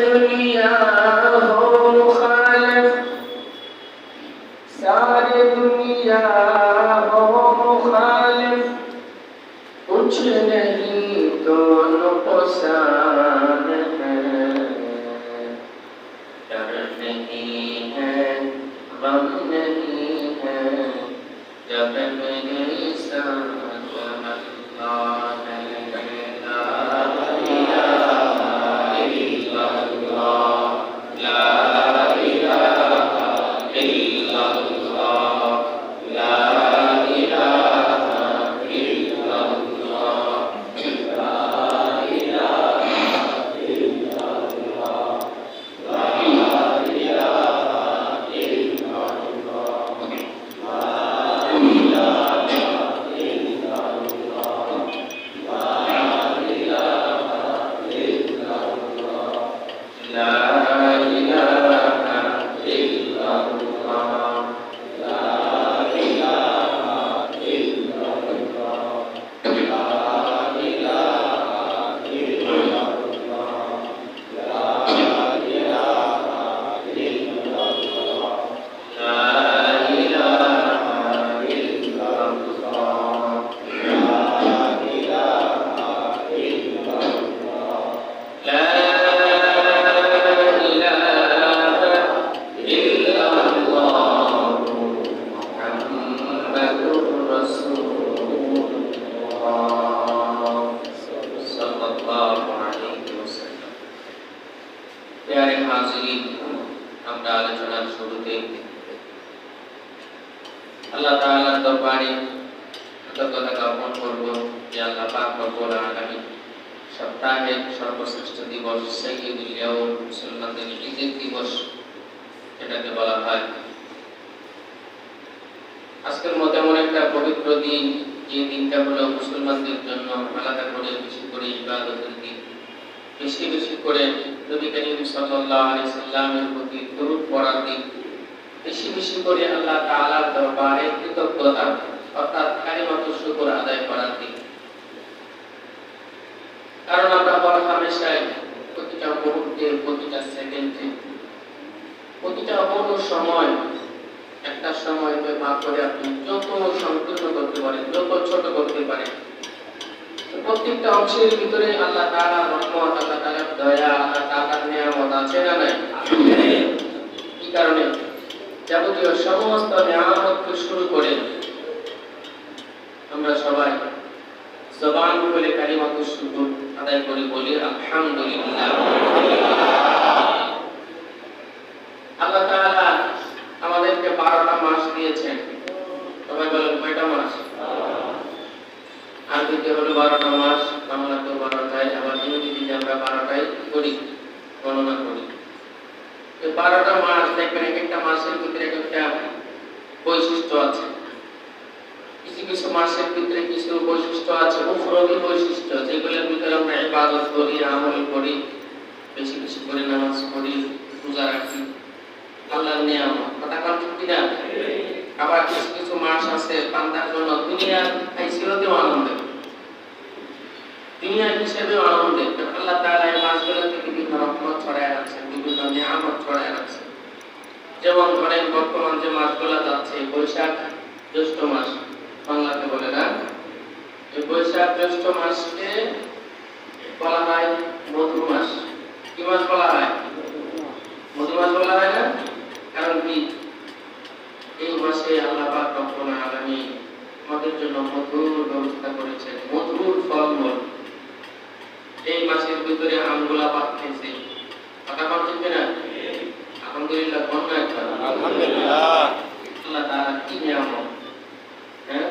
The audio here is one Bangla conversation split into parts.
दुनिया हो मुखालिफ, सारी दुनिया हो मुखालिफ, कुछ नहीं दोनों को सान है, डर नहीं है गम नहीं है, जब मेरे साथ अल्लाह है। আল্লাহ তাআলার দরবারে কৃতজ্ঞতা জ্ঞাপন করব যে আল্লাহ পাক রব্বুল আলামিন সপ্তাহের সর্বশ্রেষ্ঠ দিবস সাইয়্যিদুল ইয়াউম মুসলমানদের ঈদের দিবস এটাকে বলা হয়। আজকের মতো এমন একটা পবিত্র দিন, যে দিনটা হলো মুসলমানদের জন্য আলাদা করে বেশি করে ইবাদতের দিন, বেশি বেশি করে নবী করিম সাল্লাল্লাহু আলাইহি সাল্লামের প্রতি দরুদ পড়ার দিন, বেশি বেশি করে আল্লাহ তাআলার দরবারে কৃতজ্ঞতা অর্থাৎ কালিমাতুশ শুকর আদায় করার দিন। কারণ আমরা বড় হামেশাই প্রতিটা মুহূর্তে, প্রতিটা সেকেন্ডে, প্রতিটা অপূর্ণ সময়, একটা সময় ভাগ করে আপনি যত সংকীর্ণ করতে পারেন, যত ছোট করতে পারেন, প্রত্যেকটা অংশের ভিতরে আল্লাহ তাআলার রহমত, আল্লাহ তাআলার দয়া, আল্লাহ তাআলার নিয়ামত আছে না নাই? এই কারণে যাবতীয় সমস্ত নিয়ামতকে শুরু করে আমরা সবাই জবান খুলে কালিমাতুশ শুকর আদায় করে বলি আলহামদুলিল্লাহ। আল্লাহ তাআলা আমাদেরকে 12টা মাস দিয়েছেন। সবাই বলেন কয়টা মাস? আরবিতে হলো 12টা মাস, বাংলাতেও 12টাই, আবার ইংরেজিতে আমরা 12টাই করি, গণনা করি। 12টা মাস দেখবেন, এক একটা মাসের ভিতরে এক একটা বৈশিষ্ট্য আছে। কিছু কিছু মাসের ভিতরে কিছু বৈশিষ্ট্য আছে, উফরদি বৈশিষ্ট্য, যেগুলোর ভিতরে আমরা ইবাদত করি, আমল করি, বেশি বেশি করে নামাজ পড়ি, রোজা রাখি, আল্লাহর নিয়ামত। কথা বল ঠিক কিনা? আবার কিছু কিছু মাস আছে বান্দার জন্য দুনিয়ার হিসেবেও আনন্দের, দুনিয়া হিসেবেও আনন্দের। আল্লাহ তাআলা এই মাসগুলোতে বিভিন্ন রহমত ছড়ায় রাখছেন, বিভিন্ন নিয়ামত ছড়ায় রাখছেন। যেমন ধরেন বর্তমান যে মাসগুলো যাচ্ছে, বৈশাখ জ্যৈষ্ঠ মাস বাংলাতে বলে না, এই বৈশাখ জ্যৈষ্ঠ মাসকে বলা হয় মধু মাস। কি মাস বলা হয়? মধু মাস বলা হয় না? কারণ কি? এই মাসে আল্লাহ পাক রব্বুল আলামিন আমাদের জন্য মধুর ব্যবস্থা করেছেন, মধুর ফলমূল। এই মাসের ভিতরে আমগুলা পাকতেছে। কথা বলছেন না? আলহামদুলিল্লাহ, বন্যা একটা আলহামদুলিল্লাহ। আল্লাহ তাআলা কি নিয়ামত! হ্যাঁ,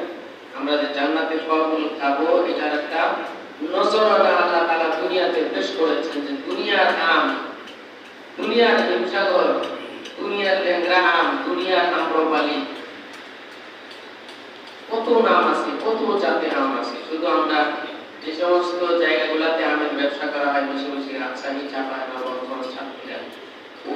আমরা যে জান্নাতের ফলমূল খাবো, এটার একটা নজরানা আল্লাহ তাআলা দুনিয়াতে পেশ করেছেন, যে দুনিয়ার আম, দুনিয়ার হিমসাগর, দুনিয়ার ল্যাংড়া আম, দুনিয়ার আম্রপালি, কত নাম আছে, কত জাতের আম আছে। শুধু আমরা যে সমস্ত জায়গাগুলোতে আমের ব্যবসা করা হয়, বেশি বেশি রাজশাহী, চাঁপাইনবাবগঞ্জ, সাতক্ষীরা,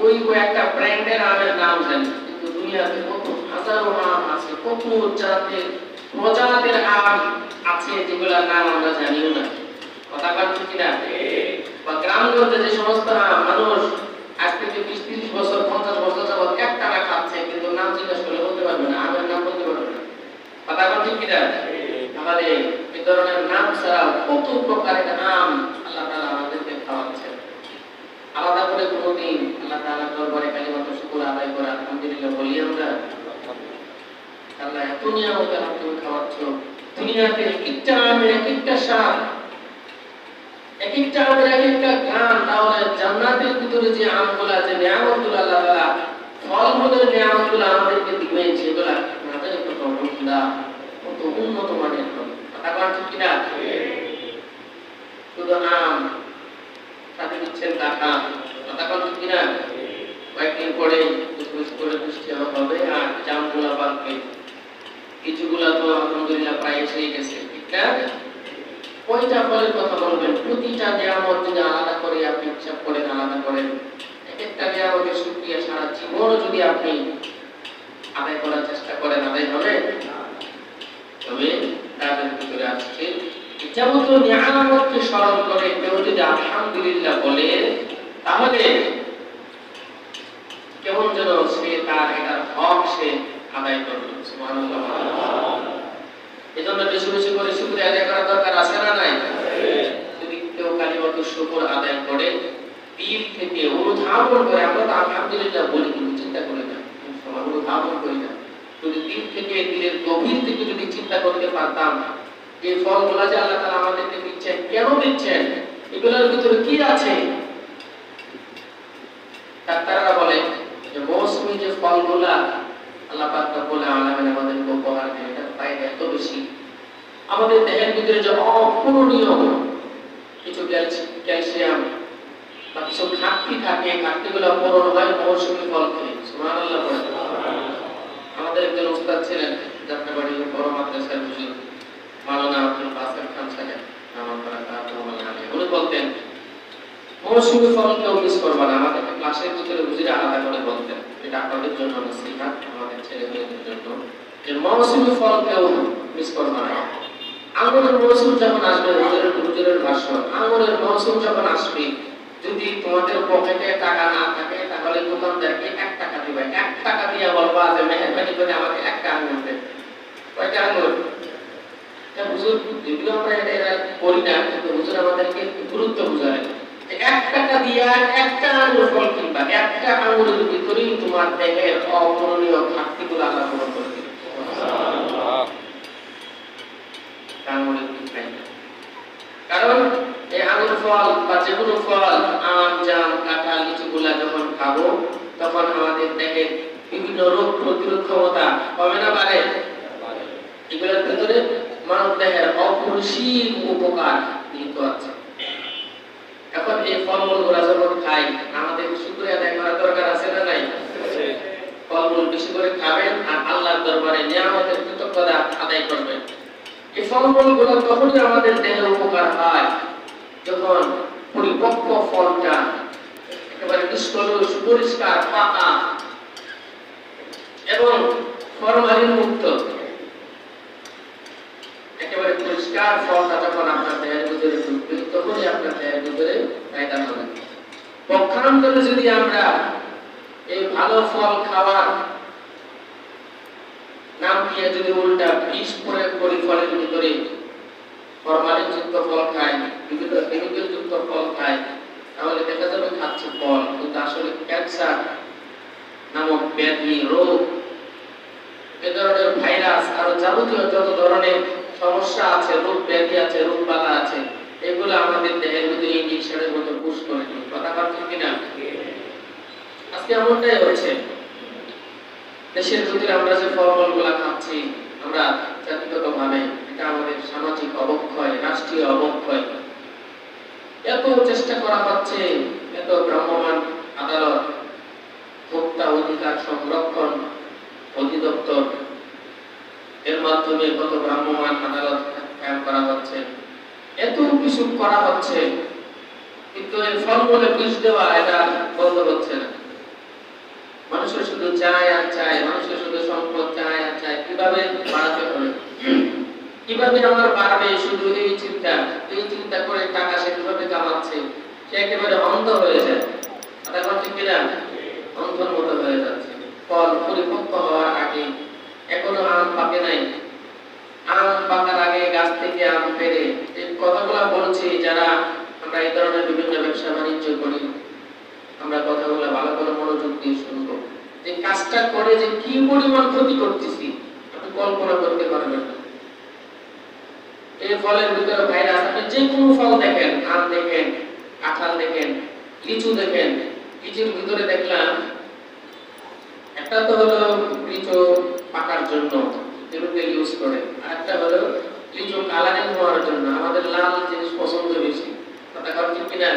ওই কয়েকটা ব্র্যান্ডের আমের নাম জানি, কিন্তু দুনিয়াতে কত হাজারো আম আছে, কত জাতের প্রজাতির আম আছে, যেগুলোর নাম আমরা জানিও না। কথা বলছি কিনা? বা গ্রাম গ্রামগঞ্জে যে সমস্ত মানুষ আজ থেকে 20-30 বছর 50 বছর যাবত একটানা খাচ্ছে, কিন্তু নাম জিজ্ঞেস করলে বলতে পারবে না, আমের নাম বলতে পারবে না। কথা ঠিক কিনা? আমাদের এই ধরনের নাম ছাড়া কত প্রকারের আম আল্লাহ তাআলা আমাদেরকে খাওয়াচ্ছেন। আলাদা করে কোনোদিন আল্লাহ তাআলার দরবারে কালিমাতুল শুকর আদায় করে আলহামদুলিল্লাহ বলি আমরা? আল্লাহ এত নিয়ামত তুমি খাওয়াচ্ছ, দুনিয়াতে এক একটা আমের এক একটা স্বাদ, এক একটা আমের এক একটা ঘ্রাণ, তাহলে জান্নাতের ভিতরে যে আমগুলো আছে, নিয়ামতগুলো আল্লাহ তাআলা ফলমূলের নিয়ামতগুলো আমাদেরকে দিবেন, সেগুলো আমাদের কত মজা, কত উন্নত মানের হবে। কথা ঠিক কিনা? শুধু আম সাথে দিচ্ছেন টাকা, কথা ঠিক কিনা? কয়েকদিন পরে করে বৃষ্টি হবে আর জামগুলা পাকবে, কিছুগুলা তো আলহামদুলিল্লাহ প্রায় এসে গেছে, ঠিক না? কয়টা ফলের কথা বলবেন? প্রতিটা নিয়ামত যদি আলাদা করে আপনি হিসাব করেন, আলাদা করেন, এক একটা নিয়ামতের শুকরিয়া সারা জীবন যদি আপনি আদায় করার চেষ্টা করেন, আদায় হবে? তবে তাদের ভিতরে আজকে যাবতীয় নিয়ামতকে স্মরণ করে কেউ যদি আলহামদুলিল্লাহ বলে, তাহলে কেমন যেন সে তার এটার হক সে আদায় করবে। সুবহানাল্লাহ। এজন্য বেশি বেশি করে শুকরিয়া আদায় করা দরকার আছে না নাই? যদি কেউ কালিমাতুল শুকর আদায় করে দিল থেকে অনুধাবন করে, আমরা তো আলহামদুলিল্লাহ বলি কিন্তু চিন্তা করি না, অনুধাবন করি না, যদি দিল থেকে দিলের গভীর থেকে যদি চিন্তা করতে পারতাম যে ফলগুলো যে আল্লাহ তাআলা আমাদেরকে দিচ্ছেন, কেন দিচ্ছেন, এগুলোর ভিতরে কি আছে। ডাক্তাররা বলে যে মৌসুমী যে ফলগুলা আল্লাহ পাক রব্বুল আলামিন আমাদেরকে উপহার দেন, এটা ফায়দা এত বেশি। আমাদের দেহের ভিতরে যে অপূরণীয় কিছু ক্যালসিয়াম বা কিছু ঘাটতি থাকে, ঘাটতিগুলো পূরণ হয় মৌসুমী ফল খেলে। সুবহানাল্লাহ। আমাদের একজন উস্তাদ ছিলেন, যাত্রাবাড়ি বড় মাদ্রাসার হুজুর মাওলানা আব্দুল বাসের খান সাহেব, উনি বলতেন মৌসুমী ফল কেউ মিস করবে না। আমাদের ক্লাসের ভিতরে হুজুর আলাদা করে বলতেন, এটা আপনাদের জন্য নসিহত, আমাদের ছেলে মেয়েদের জন্য, যে মৌসুমী ফল কেউ মিস করবে না। আঙ্গুরের মৌসুম যখন আসবে, হুজুরের ভাষ্য, আঙ্গুরের মৌসুম যখন আসবে, যদি তোমাদের পকেটে টাকা না থাকে তাহলে দোকানদারকে 1 টাকা দিবে, 1 টাকা দিয়ে বলবা যে মেহেরবানি করে আমাকে একটা আঙ্গুর দেন। কয়টা আঙ্গুর? হুজুর যেগুলো আমরা এটা করি না, কিন্তু হুজুর আমাদেরকে গুরুত্ব বুঝায়, 1 টাকা দিয়ে একটা আঙ্গুর ফল কিনবা, একটা আঙ্গুরের ভিতরেই তোমার দেহের অপূরণীয় ঘাটতিগুলো আল্লাহ পূরণ করে দিবে। কারণ এই আঙ্গুর ফল বা যেকোনো ফল, আম, জাম, কাঁঠাল, লিচুগুলা যখন খাবো, তখন আমাদের দেহের বিভিন্ন রোগ প্রতিরোধ ক্ষমতা কমে না বাড়ে? এগুলোর ভিতরে মানব দেহের অপরিসীম উপকার নিহিত আছে। এখন এই ফলমূলগুলা যখন খাই, আমাদের শুকরিয়া আদায় করার দরকার আছে না নাই? ফলমূল বেশি করে খাবেন আর আল্লাহর দরবারে নিয়ামতের কৃতজ্ঞতা আদায় করবেন। এই ফলমূলগুলো তখনই আমাদের দেহে উপকার হয় যখন পরিপক্ক ফলটা একেবারে নিষ্কলুষ, পরিষ্কার, পাকা এবং ফরমালিন মুক্ত, একেবারে পরিষ্কার ফলটা যখন আপনার দেহের ভিতরে ঢুকবে, তখনই আপনার দেহের ভিতরে ফায়দা হবে। পক্ষান্তরে যদি আমরা এই ভালো ফল খাওয়ার নাম দিয়ে যদি উল্টা বিষ প্রয়োগ করি, ফলের ভিতরে ফরমালিন যুক্ত ফল খাই, বিভিন্ন কেমিক্যাল যুক্ত ফল খাই, তাহলে দেখা যাবে খাচ্ছি ফল, কিন্তু আসলে ক্যান্সার নামক ব্যাধি, রোগ, এ ধরনের ভাইরাস, আরো যাবতীয় যত ধরনের সমস্যা আছে, রোগ ব্যাধি আছে, রোগ বালা আছে, এগুলো আমাদের দেহের ভিতরে ইনজেকশনের মতো পুশ করে দিই। কথা বলছেন কিনা? আজকে এমনটাই হচ্ছে। দেশের ভিতরে আমরা যে ফলমূলগুলো খাচ্ছি, আমরা জাতিগতভাবে এটা আমাদের সামাজিক অবক্ষয়, রাষ্ট্রীয় অবক্ষয়। এত চেষ্টা করা হচ্ছে, এত ভ্রাম্যমাণ আদালত, ভোক্তা অধিকার সংরক্ষণ অধিদপ্তর, এর মাধ্যমে কত ভ্রাম্যমাণ আদালত কায়েম করা হচ্ছে, এত কিছু করা হচ্ছে, কিন্তু এই ফলমূলে বিষ দেওয়া এটা বন্ধ হচ্ছে না। মানুষের শুধু চায় আর চায়, মানুষের শুধু সম্পদ চায় আর চায়, কিভাবে বাড়াতে হবে, কিভাবে আমার বাড়বে, শুধু এই চিন্তা করে টাকা সে কিভাবে কামাচ্ছে, সে একেবারে অন্ধ হয়ে যায়। কথা ঠিক কিনা? অন্ধর মতো হয়ে যাচ্ছে। ফল পরিপক্ক হওয়ার আগে, এখনো আম পাকে নাই, আম পাকার আগে গাছ থেকে আম পেড়ে, এই কথাগুলো বলছি যারা আমরা এই ধরনের বিভিন্ন ব্যবসা বাণিজ্য করি, আমরা কথাগুলো ভালো করে মনোযোগ দিয়ে শুনবো। যে কাজটা করে যে কি পরিমাণ ক্ষতি করতেছি আপনি কল্পনা করতে পারবেন না। এই ফলের ভিতরে ভাইরাস, আপনি যে কোনো ফল দেখেন, আম দেখেন, কাঁঠাল দেখেন, লিচু দেখেন, লিচুর ভিতরে দেখলাম একটা তো হলো লিচু পাকার জন্য কেমিক্যাল ইউজ করে, আর একটা হলো লিচু কালারিং হওয়ার জন্য। আমাদের লাল জিনিস পছন্দ বেশি, কথা ঠিক কিনা?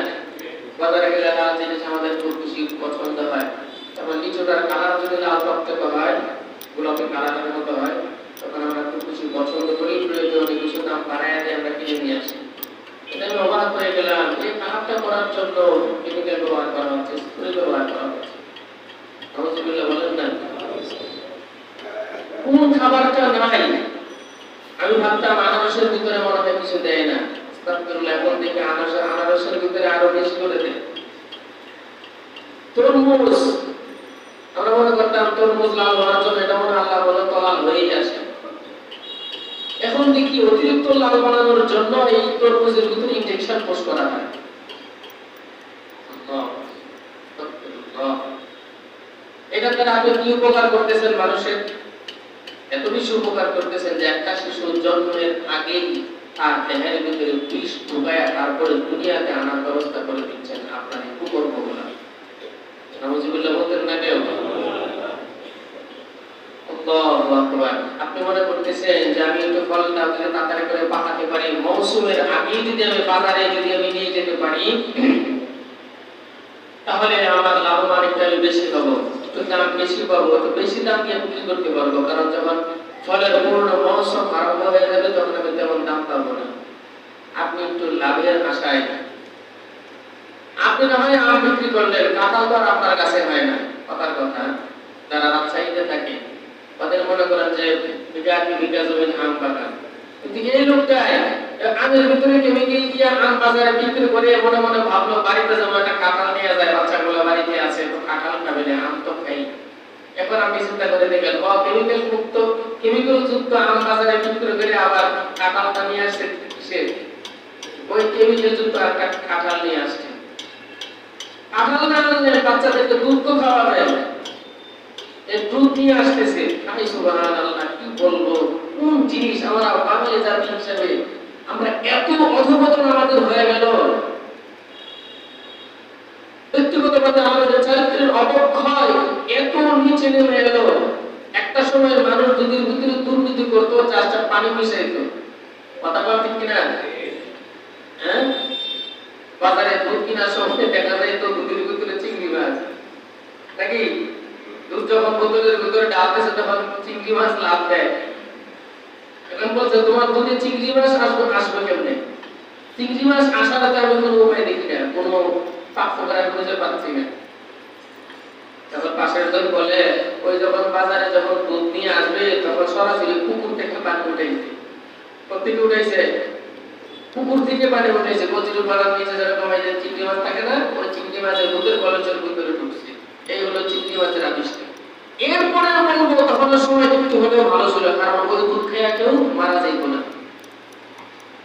বাজারে গেলে লাল জিনিস আমাদের খুব বেশি পছন্দ হয়। তারপর লিচুটার কালার যদি লাল টকটকে হয়, গোলাপি কালারের মতো হয়, তখন আমরা খুব বেশি পছন্দ করি, প্রয়োজনে কিছু দাম বাড়ায় দিয়ে আমরা কিনে নিয়ে আসি। এটা আমি অবাক হয়ে গেলাম, এই কালারটা করার জন্য কেমিক্যাল ব্যবহার করা হচ্ছে, স্প্রে ব্যবহার করা হচ্ছে। আলহামদুলিল্লাহ বলেন না? কোন খাবারটা নাই? আমি ভাবতাম আনারসের ভিতরে মনে হয় কিছু দেয় না, এখন দেখে আনারসের ভিতরে আরো বেশি করে দেয়। তরমুজ, আমরা মনে করতাম তরমুজ লাল হওয়ার জন্য, এটা মনে আল্লাহ বলে তো লাল হয়েই আসে। এখন দেখি অতিরিক্ত লাল বানানোর জন্য এই তরমুজের ভিতরে ইনজেকশন পোষ করা হয়। এটা দ্বারা আপনি কি উপকার করতেছেন মানুষের? এত বেশি উপকার করতেছেন যে একটা শিশু জন্মের আগেই তার দেহের ভিতরে বিষ ঢুকায়া তারপরে দুনিয়াতে আনার ব্যবস্থা করে দিচ্ছেন আপনার এই কুকর্মগুলো। নাউযুবিল্লাহ বলতেন না কেউ? আল্লাহু আকবার। আপনি মনে করতেছেন যে আমি একটু ফলটা তাড়াতাড়ি করে পাকাতে পারি, মৌসুমের আগেই যদি আমি বাজারে আমি নিয়ে যেতে পারি, তাহলে আমার লাভবান একটু বেশি পাবো, একটু দাম বেশি পাবো, একটু বেশি দাম দিয়ে বিক্রি করতে পারবো। কারণ যখন ফলের পূর্ণ মৌসুম আরম্ভ হয়ে যাবে তখন আমি তেমন দাম পাবো না। আপনি একটু লাভের আশায় আপনি না হয় আম বিক্রি করলেন, কাঁঠাল তো আর আপনার কাছে হয় না। কথার কথা, যারা রাজশাহীতে থাকে তাদের মনে করেন যে বিঘা কি বিঘা জমির আম বাগান, কিন্তু এই লোকটাই আমের ভিতরে কেমিক্যাল দিয়ে আম বাজারে বিক্রি করে মনে মনে ভাবলো বাড়িতে যেমন একটা কাঁঠাল নিয়ে যায়, বাচ্চাগুলো বাড়িতে আছে তো কাঁঠাল খাবে না, আম তো খাই। এখন আপনি চিন্তা করে দেখবেন কেমিক্যাল মুক্ত, কেমিক্যাল যুক্ত আম বাজারে বিক্রি করে আবার কাঁঠালটা নিয়ে আসছে সে ওই কেমিক্যাল যুক্ত একটা কাঁঠাল নিয়ে আসছে। কাঁঠাল না আনলে বাচ্চাদেরকে দুধ তো খাওয়াবে, এই দুধ নিয়ে আসতেছে। আমি সুবহানাল্লাহ কি বলবো, কোন জিনিস আমরা বাঙালি জাতি হিসেবে আমরা এত অধঃপতন আমাদের হয়ে গেল, ব্যক্তিগতভাবে আমাদের চরিত্রের অবক্ষয় এত নিচে নেমে এলো। একটা সময় মানুষ দুধের ভিতরে দুর্নীতি করতো, চারটা পানি মিশাইতো। কথা বল ঠিক কিনা? হ্যাঁ, বাজারে দুধ কেনার সময় দেখা যায় তো দুধের ভিতরে চিংড়ি মাছ, নাকি? দুধ যখন বোতলের ভিতরে ডালতেছে তখন চিংড়ি মাছ লাভ দেয়। এখন বলছে তোমার দুধে চিংড়ি মাছ আসবে কেমনে? চিংড়ি মাছ আসার তো আমি কোনো উপায় দেখি না, কোনো পাক ফোকরা খুঁজে পাচ্ছি না। তখন পাশের জন বলে ওই যখন বাজারে যখন দুধ নিয়ে আসবে তখন সরাসরি পুকুর থেকে পানি উঠাইছে। কোথেকে উঠাইছে? পুকুর থেকে পানি উঠাইছে। কচুরি পাড়ার নিচে যেরকম চিংড়ি মাছ থাকে না, ওই চিংড়ি মাছের দুধের কলসের ভিতরে ঢুকছে। এই হলো চিংড়ি মাছের আবিষ্কার। এরপরে বলবো তখন সময় একটু হলেও ভালো ছিল, কারণ ওই দুধ খেয়ে কেউ মারা যাইত না।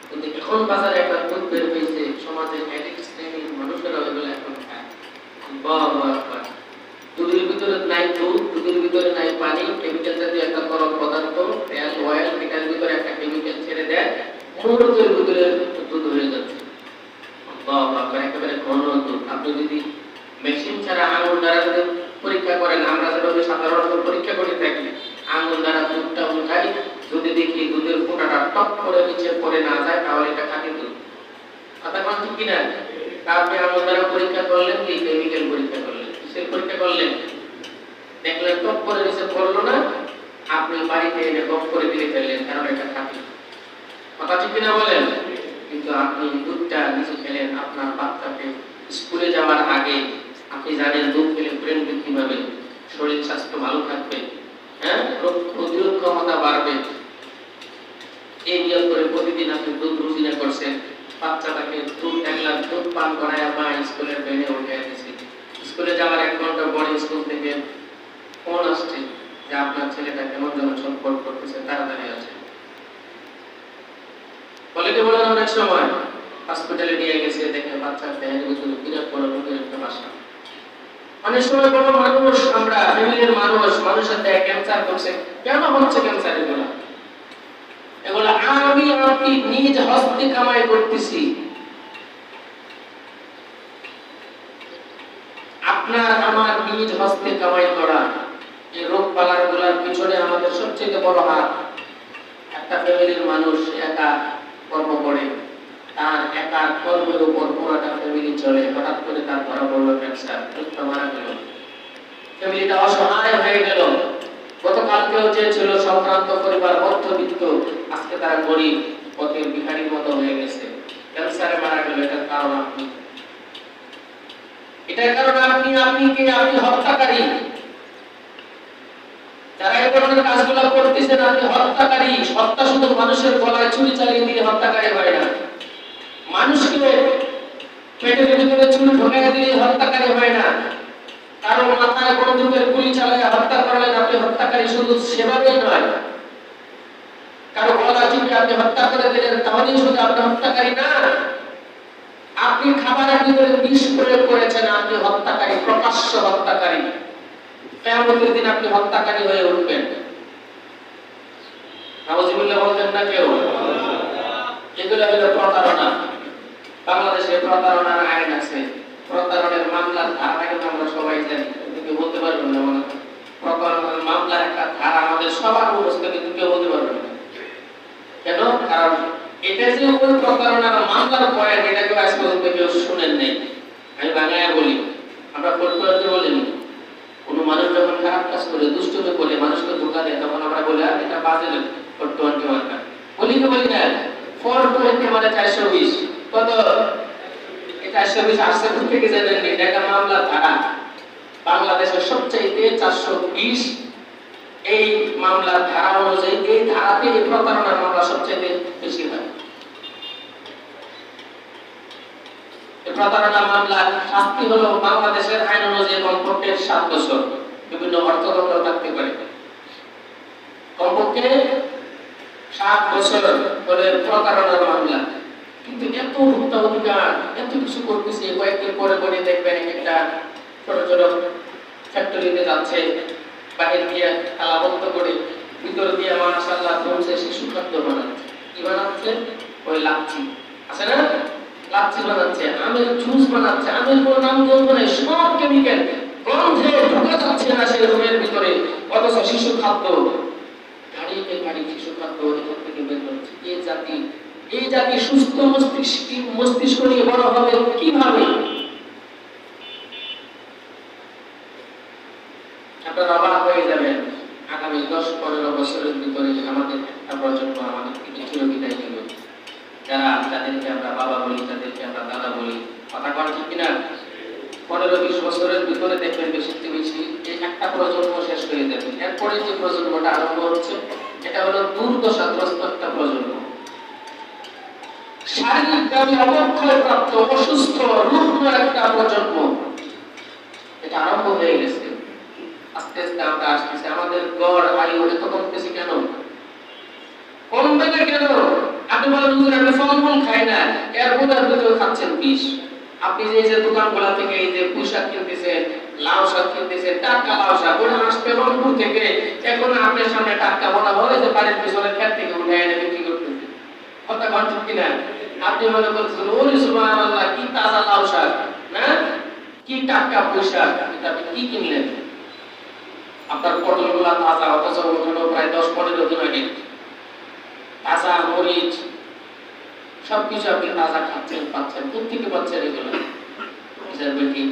কিন্তু এখন বাজারে একটা দুধ বের হয়েছে, সমাজের অ্যাডিক্ট শ্রেণীর মানুষেরা ওইগুলো এখন খায়। দুধের ভিতরে নাই দুধ, দুধের ভিতরে নাই পানি, কেমিক্যাল জাতীয় একটা তরল পদার্থ, তেল, অয়েল, এটার ভিতরে একটা কেমিক্যাল ছেড়ে দেয়, মুহূর্তের ভিতরে দুধ হয়ে যাচ্ছে। একেবারে ঘন দুধ। আপনি যদি মেশিন ছাড়া আঙুল দ্বারা যদি পরীক্ষা করেন, আমরা যেভাবে সাধারণত পরীক্ষা করে থাকি, আঙুল দ্বারা দুধটা উঠাই, যদি দেখি দুধের ফোঁটাটা টপ করে নিচে পড়ে না যায় তাহলে এটা খাঁটি দুধ। কথা ঠিক কিনা? আপনি আঙুল দ্বারা পরীক্ষা করলেন কি কেমিক্যাল পরীক্ষা করলেন, কিসের পরীক্ষা করলেন? দেখলেন টপ করে নিচে পড়লো না, আপনি বাড়িতে এনে টপ করে দিয়ে ফেললেন, কারণ এটা খাঁটি। কথা ঠিক কিনা বলেন? কিন্তু আপনি দুধটা নিচে খেলেন, আপনার বাচ্চাকে স্কুলে যাওয়ার আগে আপনি জানেন দুধ খেলে ব্রেন বৃদ্ধি পাবে, শরীর স্বাস্থ্য ভালো থাকবে, হ্যাঁ, রোগ প্রতিরোধ ক্ষমতা বাড়বে। এই নিয়ম করে প্রতিদিন আপনি দুধ রুজিনা করছেন, বাচ্চাটাকে দুধ এক গ্লাস দুধ পান করায় মা স্কুলে যাওয়ার 1 ঘন্টা পরে স্কুল থেকে ফোন আসছে যে আপনার ছেলেটা কেমন যেন ছটফট করতেছে, তাড়াতাড়ি আছে। কলেজে বলেন অনেক সময় হসপিটালে নিয়ে গেছে, দেখে বাচ্চার দেহের ভিতরে বিরাট বড় রোগের একটা বাসা। অনেক সময় বড় মানুষ, আমরা ফ্যামিলির মানুষের দেহে ক্যান্সার হচ্ছে। কেন হচ্ছে ক্যান্সার? এগুলো আমি আপনি নিজ হস্তে কামাই করতেছি। আপনার আমার নিজ হস্তে কামাই করা এই রোগ বালার গুলার পিছনে আমাদের সবচেয়ে বড় হাত। একটা ফ্যামিলির মানুষ একা কর্ম করে, তার একা কর্মের উপর পুরোটা ফ্যামিলি চলে। হঠাৎ করে তার ধরা পড়লো ক্যান্সার, মারা গেল, ফ্যামিলিটা অসহায় হয়ে গেল। গতকালকেও যে ছিল সম্ভ্রান্ত পরিবার, মধ্যবিত্ত, আজকে তারা গরিব, পথের ভিখারির মতো হয়ে গেছে, ক্যান্সারে মারা গেল। এটার কারণ আপনি, এটার কারণ আপনি। আপনি হত্যাকারী। যারা এই ধরনের কাজগুলো করতেছেন, আপনি হত্যাকারী। হত্যা শুধু মানুষের গলায় ছুরি চালিয়ে দিয়ে হত্যাকারী হয় না, মানুষকে পেটের ভিতরে ছুরি ঢোকায় দিয়ে হত্যাকারী হয় না, কারো মাথায় বন্দুকের গুলি চালিয়ে হত্যা করলেন আপনি হত্যাকারী। শুধু সেভাবেই নয়, কারো গলা টিপে আপনি হত্যা করে দিলেন, তাহলেই শুধু আপনি হত্যাকারী না। আপনি খাবারের ভিতরে বিষ প্রয়োগ করেছেন, আপনি হত্যাকারী, প্রকাশ্য হত্যাকারী। কিয়ামতের দিন আপনি হত্যাকারী হয়ে উঠবেন। নাউযুবিল্লাহ বলবেন না কেউ? এগুলো হলো প্রতারণা। বাংলাদেশে প্রতারণার আইন আছে, প্রতারণার মামলার ধারা কিন্তু আমরা সবাই জানি। কিন্তু বলতে পারবেন না মানে প্রতারণার মামলার একটা ধারা আমাদের সবার মুখস্থ, কিন্তু কেউ বলতে পারবেন না। কেন? কারণ এটা যে ওই প্রতারণার মামলার পয়েন্ট, এটা কেউ আজ পর্যন্ত কেউ শুনেন নেই। আমি বাংলায় বলি, আমরা পড়তে বলিনি। কোনো মানুষ যখন খারাপ কাজ করে, দুষ্টুমি করে, মানুষকে ধোঁকা দেয়, তখন আমরা বলি এটা বাজে ফোরটোয়েন্টি মার্কা বলি কি বলি না? 420 মানে 420। কত? এই 420 আসছে থেকে জানেন? এটা একটা মামলার ধারা। বাংলাদেশের সবচাইতে 420 এই মামলার ধারা অনুযায়ী, এই ধারাতে এই প্রতারণার মামলা সবচাইতে বেশি হয়। প্রতারণা মামলার শাস্তি হলো বাংলাদেশের আইন অনুযায়ী কমপক্ষে 7 বছর, বিভিন্ন অর্থদণ্ড থাকতে পারে। কমপক্ষে 7 বছর করে প্রতারণার মামলা। কিন্তু এত হত্যা অধিকার, এত কিছু করতেছে, কয়েকদিন পরে পরে দেখবেন একটা ছোট ছোট ফ্যাক্টরিতে যাচ্ছে, বাহির দিয়ে তালাবদ্ধ করে, ভিতর দিয়ে মাশাআল্লাহ পৌঁছে শিশু খাদ্য বানাচ্ছে। কি বানাচ্ছে? ওই লাচ্ছি আছে না, লাচ্ছি বানাচ্ছে, আমের জুস বানাচ্ছে, আমের কোনো নাম বলবো না, সব কেমিক্যাল, গন্ধে ঢোকা যাচ্ছে না সেই রুমের ভিতরে, অথচ শিশু খাদ্য গাড়িতে গাড়ি শিশু খাদ্য এখান থেকে বের হচ্ছে। এই জাতি সুস্থ মস্তিষ্ক নিয়ে বড় হবে কিভাবে? আপনারা অবাক হয়ে যাবেন। আগামী 10-15 বছরের ভিতরে আমাদের একটা প্রজন্ম আমাদের থেকে চিরবিদায় নেবে। যাদেরকে আমরা বাবা বলি, যাদেরকে আমরা দাদা বলি, কথা বল ঠিক কিনা? 15-20 বছরের ভিতরে দেখবেন বেশি এই একটা প্রজন্ম শেষ হয়ে যাবে। এরপরে যে প্রজন্মটা আরম্ভ হচ্ছে, এটা হলো দুর্দশাগ্রস্ত একটা প্রজন্ম, শারীরিকভাবে অবক্ষয়প্রাপ্ত, অসুস্থ, রুগ্ন একটা প্রজন্ম। এটা আরম্ভ হয়ে গেছে। আস্তে আস্তে আমরা আসতেছি। আমাদের গড় আয়ু এত কমতেছে কেন? কমবে না কেন? আপনি বলেন হুজুর আমি ফলমূল খাই না, এর ভিতরে খাচ্ছেন বিষ। আপনি যে দোকানগুলা থেকে এই যে পোশাক কিনতেছেন, লাউ শাক কিনতেছেন, টাটকা লাউ শাক, ওটা আসবে রংপুর থেকে, এখন আপনার সামনে টাটকা মনে হয় যে বাড়ির পিছনে ক্ষেত থেকে উঠে এনে বিক্রি করতেছে। কথা বল ঠিক কিনা? আপনি মনে করছেন ওরে সুবহানাল্লাহ, কি তাজা লাউ শাক, না কি টাটকা পোশাক, এটা আপনি কি কিনলেন? আপনার পটলগুলা তাজা, অথচ ওখানে প্রায় 10-15 দিন আগে তাজা মরিচ, সবকিছু আপনি তাজা খাচ্ছেন, পাচ্ছেন। কোথেকে পাচ্ছেন এগুলো? প্রিজারভেটিভ,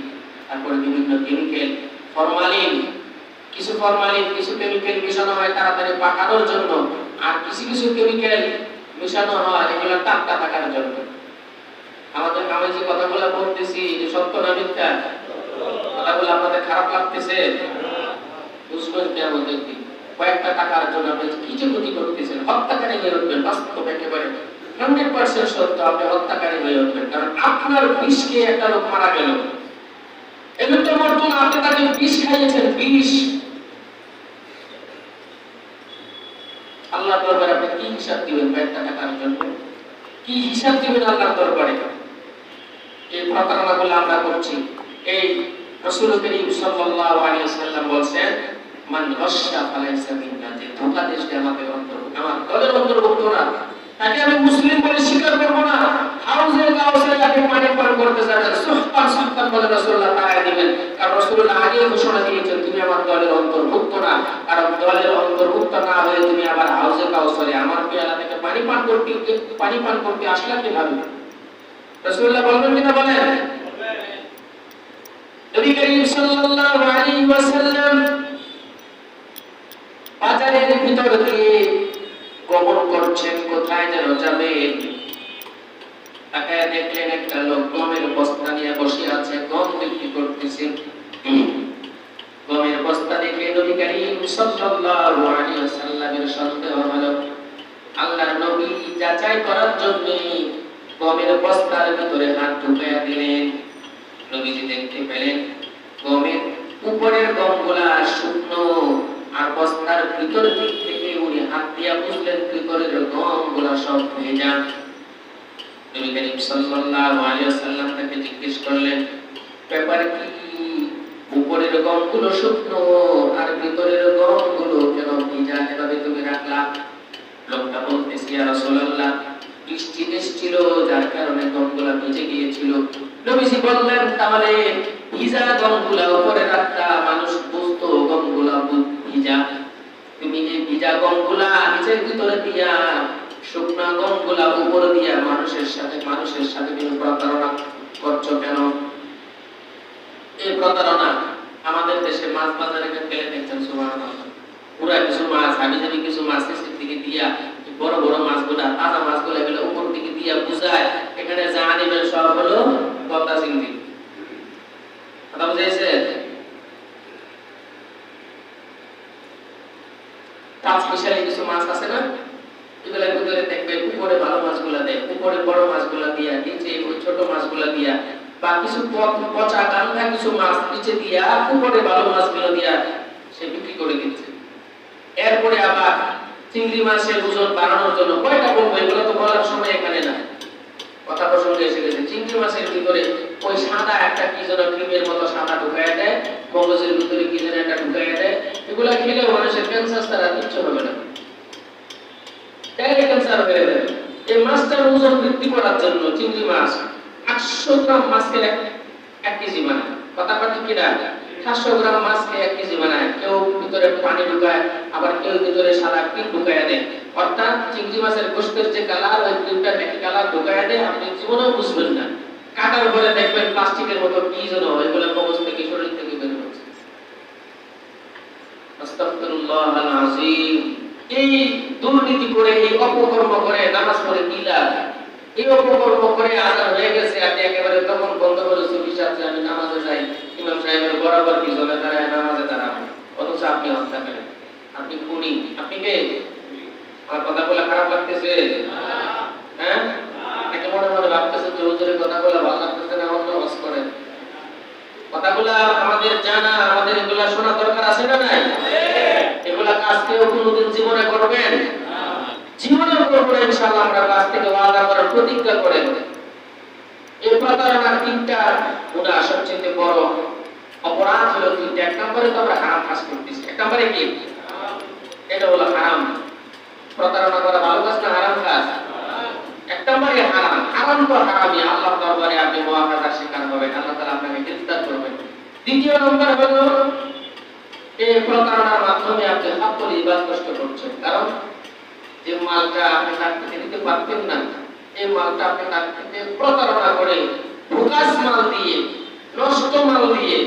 তারপরে বিভিন্ন কেমিক্যাল, ফরমালিন, কিছু কেমিক্যাল মিশানো হয় তাড়াতাড়ি পাকানোর জন্য, আর কিছু কেমিক্যাল মিশানো হয় এগুলো টাটকা থাকার জন্য। আমি যে কথাগুলো বলতেছি যে সত্য না মিথ্যা? কথাগুলো আপনাদের খারাপ লাগতেছে? বুঝবেন কিয়ামতের দিন কয়েকটা টাকার জন্য আপনি কি যে ক্ষতি করতেছেন, হত্যাকারী হয়ে উঠবেন। বাস্তব একেবারে 100% সত্য, আপনি হত্যাকারী হয়ে উঠবেন। কারণ আপনার বিষকে একটা লোক মারা গেল, এই লোকটা মরতো না, আপনি তাকে বিষ খাইয়েছেন, বিষ। আল্লাহ দরবারে আপনি কি হিসাব দিবেন? একটা টাকার জন্য কি হিসাব দিবেন আল্লাহর দরবারে? এই প্রতারণাগুলো আমরা করছি। এই রাসূল করিম সাল্লাল্লাহু আলাইহি ওয়াসাল্লাম বলেন, মান গাশশা ফালাইসা মিন্না, যে ধোঁকা দেশে আমাদের অন্তর্ভুক্ত, আমার দলের অন্তর্ভুক্ত না, তাকে আমি মুসলিম বলে স্বীকার করব না। হাউজে কাউসারে আপনি পানি পান করতে যাবেন, সুহবান সুহবান বলে রাসূলুল্লাহ তাআলা দিবেন। কারণ রাসূলুল্লাহ আগে ঘোষণা দিয়েছেন, তুমি আমার দলের অন্তর্ভুক্ত না। কারণ দলের অন্তর্ভুক্ত না হয়ে তুমি আবার হাউজে কাউসারে আমার পেয়ালা থেকে পানি পান করতে আসলে কিভাবে? রাসূলুল্লাহ বলবেন কিনা বলেন? নবী করিম সাল্লাল্লাহু আলাইহি ওয়াসাল্লাম বাজারের ভিতর দিয়ে গমন করছেন, কোথায় যেন যাবেন। তাকায় দেখলেন একটা লোক গমের বস্তা নিয়ে বসে আছে, গম বিক্রি করতেছে। গমের বস্তা দেখে নবী করিম সাল্লাল্লাহু আলাইহি ওয়াসাল্লামের সন্দেহ হলো। আল্লাহর নবী যাচাই করার জন্য গমের বস্তার ভিতরে হাত ঢুকাইয়া দিলেন। নবীজি দেখতে পেলেন গমের উপরের গমগুলা শুকনো, আর বস্তার ভিতর দিক থেকে উনি হাত দিয়া বুঝলেন ভিতরের গমগুলা সব ভেজা। নবী করিম সাল্লাল্লাহু আলাইহি ওয়াসাল্লাম তাকে জিজ্ঞেস করলেন, ব্যাপার কি? উপরের গমগুলো শুকনো আর ভিতরের গমগুলো কেন ভেজা, এভাবে তুমি রাখলা? লোকটা বলতেছে, ইয়া রাসূলুল্লাহ, বৃষ্টি ছিল যার কারণে গমগুলা ভিজে গিয়েছিল। নবীজি বললেন, তাহলে ভিজা গমগুলা উপরে রাখতা, মানুষ বুঝতো গমগুলা ভিজা। তুমি এই ভিজা গমগুলা নিচের ভিতরে দিয়া শুকনা গমগুলা উপরে দিয়া মানুষের সাথে তুমি প্রতারণা করছো কেন? এই প্রতারণা আমাদের দেশে মাছ বাজারে গেলে দেখছেন, সুবহানাল্লাহ, পুরা কিছু মাছ হাবি যাবি কিছু মাছ নিচের দিকে দিয়া বড় বড় মাছগুলা, তাজা মাছগুলা এগুলো উপর দিকে দিয়া বুঝায় এখানে যা নেবেন সব হলো গলদা চিংড়ি। কথা বুঝাইছে? তাজ মিশালি কিছু মাছ আছে না, এগুলোর ভিতরে দেখবেন উপরে ভালো মাছগুলা দেয়, উপরে বড় মাছগুলা দিয়া, নিচে ওই ছোট মাছগুলা দিয়া, বা কিছু পচা গান্ধা কিছু মাছ নিচে দিয়া উপরে ভালো মাছগুলো দিয়া সে বিক্রি করে দিচ্ছে। এরপরে আবার চিংড়ি মাছের ওজন বাড়ানোর জন্য কয়টা বলবো, এগুলো তো বলার সময় এখানে না, কথা প্রসঙ্গে এসে গেছে। চিংড়ি মাছের ভিতরে ওই সাদা একটা কি যেন ক্রিমের মতো সাদা ঢুকাইয়া দেয়, মগজের ভিতরে কি যেন একটা ঢুকাইয়া দেয়, এগুলা খেলেও মানুষের ক্যান্সার ছাড়া কিচ্ছু হবে না, ক্যান্সার হয়ে যাবে। এই মাছটার ওজন বৃদ্ধি করার জন্য চিংড়ি মাছ 800 গ্রাম মাছকে 1 কেজি বানায়। কথা কথা কিনা 700 গ্রাম মাছকে 1 কেজি বানায়। কেউ ভিতরে পানি ঢুকায়, আবার কেউ ভিতরে সাদা ক্রিম ঢুকাইয়া দেয়। অর্থাৎ চিংড়ি মাছের গোশতের যে কালার, ওই ক্রিমটা একই কালার ঢুকাইয়া দেয়, আপনি জীবনেও বুঝবেন না। কাটার পরে দেখবেন প্লাস্টিকের মতো কি যেন এগুলো মগজ থেকে শরীর থেকে বের হচ্ছে। আস্তাগফিরুল্লাহাল আযীম। এই দুর্নীতি করে, এই অপকর্ম করে নামাজ পড়ে কি লাভ? এই অপকর্ম করে আজান হয়ে গেছে, আপনি একেবারে তখন বন্ধ করে চুপি সাথে আমি নামাজে যাই, ইমাম সাহেবের বরাবর পিছনে দাঁড়ায় নামাজে দাঁড়াবো, অথচ আপনি হত্যা করেন, আপনি খুনি। আপনি কে? আমার কথা বলে খারাপ লাগতেছে? হ্যাঁ, নাকি মনে মনে ভাবতেছে যে হুজুরের কথা বলে ভালো লাগতেছে না, অন্য ওয়াজ করেন? কথাগুলা আমাদের জানা, আমাদের এগুলা শোনা দরকার আছে না নাই? এগুলা কাজ কেউ কোনোদিন জীবনে করবেন? জীবনে করবো না ইনশাআল্লাহ। আমরা কাজ থেকে ওয়াদা করার প্রতিজ্ঞা করেন। এই প্রতারণার 3টা গুনাহ, সবচেয়ে বড় অপরাধ হলো 3টা। 1 নম্বরে তো আমরা হারাম কাজ করতেছি। 1 নম্বরে কি? এটা হলো হারাম। প্রতারণা করা ভালো কাজ না হারাম কাজ? 1 নম্বরে হারাম। হারাম তো হারামই, আল্লাহর দরবারে আপনি মুআখাযার শিকার হবেন, আল্লাহ তাআলা আপনাকে গ্রেফতার করবেন। 2য় নম্বর হলো এই প্রতারণার মাধ্যমে আপনি হকল ইবাদত নষ্ট করছেন। কারণ যে মালটা আপনি তার থেকে দিতে পারতেন না, এই মালটা আপনি তার থেকে প্রতারণা করে ফোকাস মাল দিয়ে, নষ্ট মাল দিয়ে,